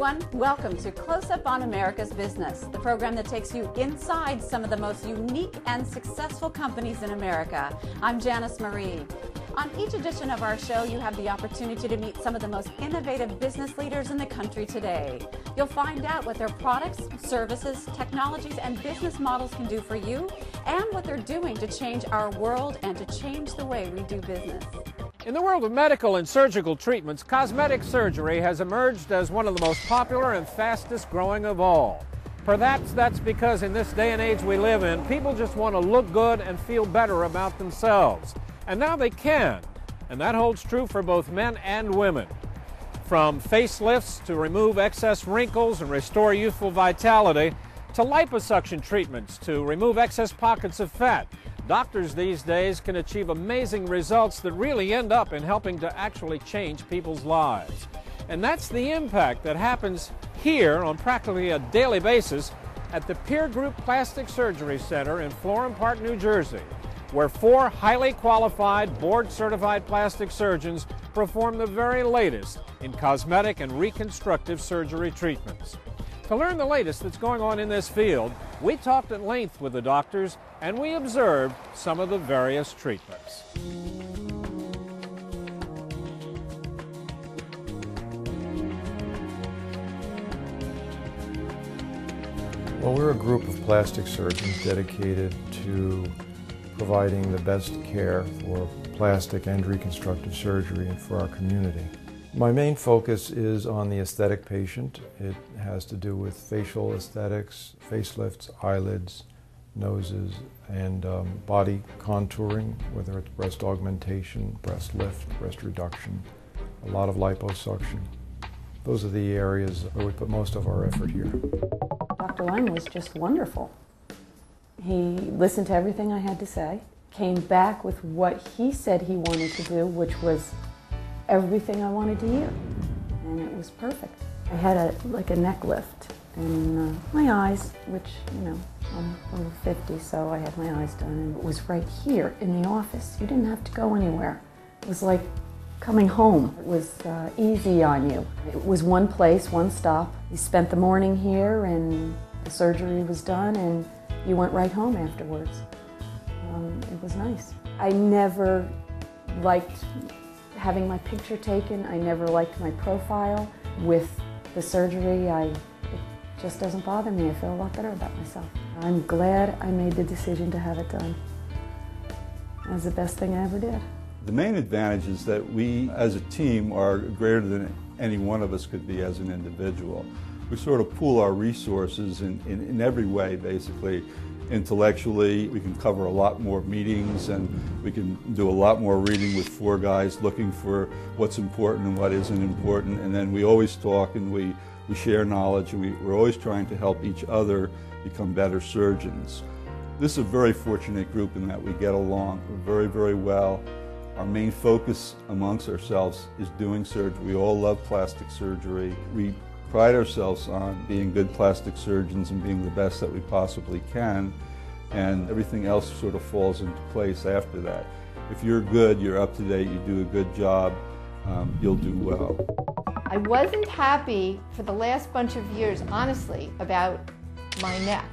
everyone. Welcome to Close Up on America's Business, the program that takes you inside some of the most unique and successful companies in America. I'm Janice Marie. On each edition of our show, you have the opportunity to meet some of the most innovative business leaders in the country today. You'll find out what their products, services, technologies, and business models can do for you, and what they're doing to change our world and to change the way we do business. In the world of medical and surgical treatments, cosmetic surgery has emerged as one of the most popular and fastest growing of all. Perhaps that's because in this day and age we live in, people just want to look good and feel better about themselves. And now they can, and that holds true for both men and women. From facelifts to remove excess wrinkles and restore youthful vitality, to liposuction treatments to remove excess pockets of fat, doctors these days can achieve amazing results that really end up in helping to actually change people's lives. And that's the impact that happens here on practically a daily basis at the Peer Group Plastic Surgery Center in Florham Park, New Jersey, where 4 highly qualified, board-certified plastic surgeons perform the very latest in cosmetic and reconstructive surgery treatments. To learn the latest that's going on in this field, we talked at length with the doctors and we observed some of the various treatments. Well, we're a group of plastic surgeons dedicated to providing the best care for plastic and reconstructive surgery and for our community. My main focus is on the aesthetic patient. It has to do with facial aesthetics, facelifts, eyelids, noses, and body contouring, whether it's breast augmentation, breast lift, breast reduction, a lot of liposuction. Those are the areas where we put most of our effort here. Dr. Lang was just wonderful. He listened to everything I had to say, came back with what he said he wanted to do, which was everything I wanted to hear, and it was perfect. I had a neck lift, and my eyes, which, you know, I'm over 50, so I had my eyes done, and it was right here in the office. You didn't have to go anywhere. It was like coming home. It was easy on you. It was one place, one stop. You spent the morning here, and the surgery was done, and you went right home afterwards. It was nice. I never liked having my picture taken. I never liked my profile. With the surgery, it just doesn't bother me. I feel a lot better about myself. I'm glad I made the decision to have it done. It was the best thing I ever did. The main advantage is that we, as a team, are greater than any one of us could be as an individual. We sort of pool our resources in every way, basically. Intellectually, we can cover a lot more meetings, and we can do a lot more reading with 4 guys looking for what's important and what isn't important. And then we always talk and we share knowledge, and we're always trying to help each other become better surgeons. This is a very fortunate group in that we get along very, very well. Our main focus amongst ourselves is doing surgery. We all love plastic surgery. We pride ourselves on being good plastic surgeons and being the best that we possibly can, and everything else sort of falls into place after that. If you're good, you're up to date, you do a good job, you'll do well. I wasn't happy for the last bunch of years, honestly, about my neck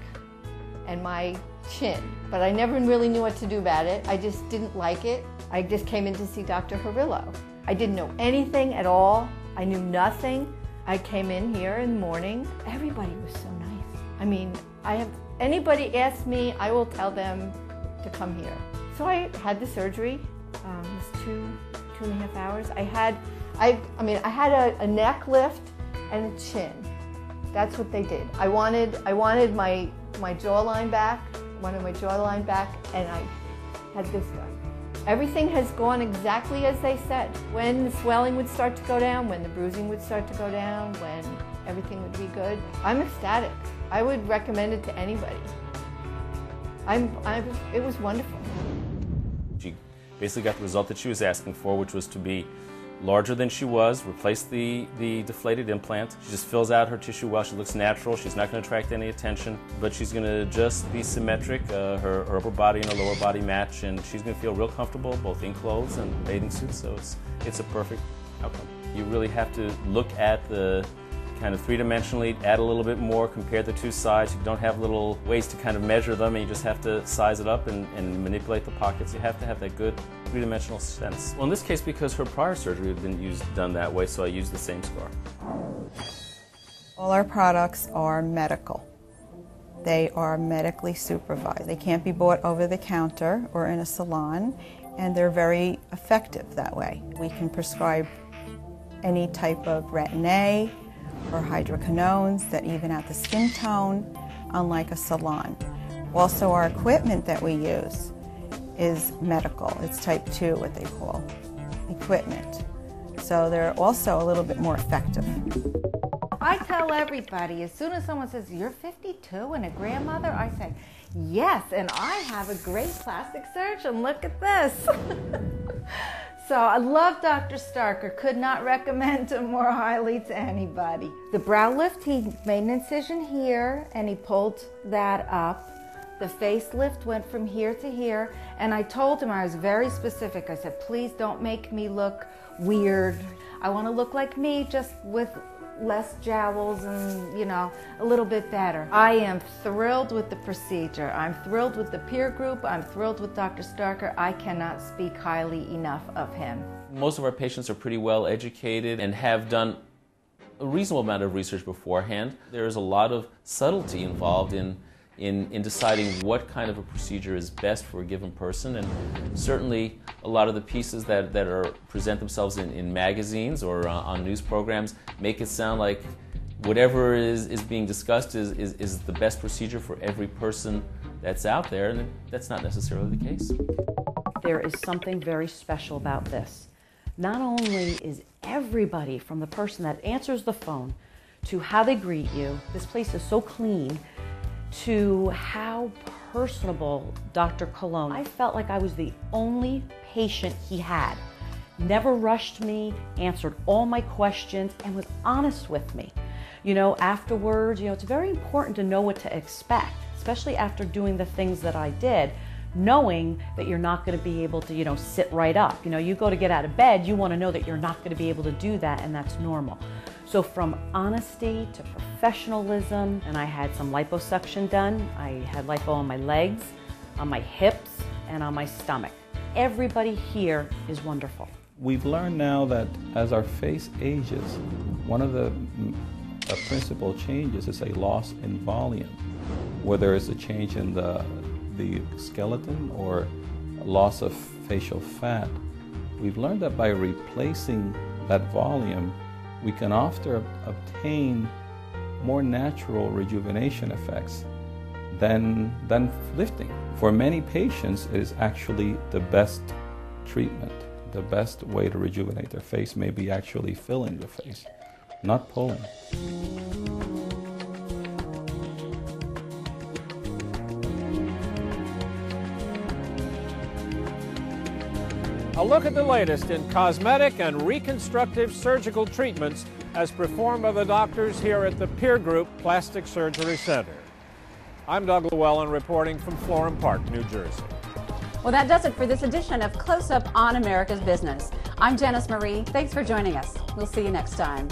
and my chin, but I never really knew what to do about it. I just didn't like it. I just came in to see Dr. Harillo. I didn't know anything at all. I knew nothing. I came in here in the morning. Everybody was so nice. I mean, anybody asks me, I will tell them to come here. So I had the surgery. It was two and a half hours. I had a neck lift and a chin. That's what they did. I wanted my jawline back, and I had this done. Everything has gone exactly as they said. When the swelling would start to go down, when the bruising would start to go down, when everything would be good. I'm ecstatic. I would recommend it to anybody. It was wonderful. She basically got the result that she was asking for, which was to be larger than she was, replace the deflated implant. She just fills out her tissue well. She looks natural. She's not going to attract any attention, but she's going to just be symmetric. Her upper body and her lower body match, and she's going to feel real comfortable both in clothes and bathing suits, so it's a perfect outcome. You really have to look at the kind of three-dimensionally add a little bit more, compare the two sides. You don't have little ways to kind of measure them, and you just have to size it up and manipulate the pockets. You have to have that good three-dimensional sense. Well, in this case, because her prior surgery had been done that way, so I used the same scar. All our products are medical. They are medically supervised. They can't be bought over the counter or in a salon, and they're very effective that way. We can prescribe any type of Retin-A or hydroquinones that even out the skin tone, unlike a salon. Also, our equipment that we use is medical. It's type 2, what they call equipment. So they're also a little bit more effective. I tell everybody, as soon as someone says, "You're 52 and a grandmother," I say, "Yes, and I have a great plastic surgeon. Look at this." So I love Dr. Starker. Could not recommend him more highly to anybody. The brow lift, he made an incision here and he pulled that up. The facelift went from here to here, and I told him, I was very specific. I said, "Please don't make me look weird. I want to look like me, just with less jowls and, you know, a little bit better." I am thrilled with the procedure. I'm thrilled with the peer group. I'm thrilled with Dr. Starker. I cannot speak highly enough of him. Most of our patients are pretty well educated and have done a reasonable amount of research beforehand. There is a lot of subtlety involved in deciding what kind of a procedure is best for a given person, and certainly a lot of the pieces that present themselves in magazines or on news programs make it sound like whatever is being discussed is the best procedure for every person that's out there, and that's not necessarily the case. There is something very special about this. Not only is everybody, from the person that answers the phone to how they greet you, this place is so clean, to how personable Dr. Cologne. I felt like I was the only patient he had. Never rushed me, answered all my questions, and was honest with me. You know, afterwards, it's very important to know what to expect, especially after doing the things that I did, knowing that you're not going to be able to, sit right up. You go to get out of bed, you want to know that you're not going to be able to do that, and that's normal. So from honesty to professionalism, and I had some liposuction done. I had lipo on my legs, on my hips, and on my stomach. Everybody here is wonderful. We've learned now that as our face ages, one of the principal changes is a loss in volume, whether it's a change in the skeleton or a loss of facial fat. We've learned that by replacing that volume, we can often obtain more natural rejuvenation effects than lifting. For many patients, it is actually the best treatment. The best way to rejuvenate their face may be actually filling the face, not pulling. A look at the latest in cosmetic and reconstructive surgical treatments as performed by the doctors here at the Peer Group Plastic Surgery Center. I'm Doug Llewellyn reporting from Florham Park, New Jersey. Well, that does it for this edition of Close Up on America's Business. I'm Janice Marie. Thanks for joining us. We'll see you next time.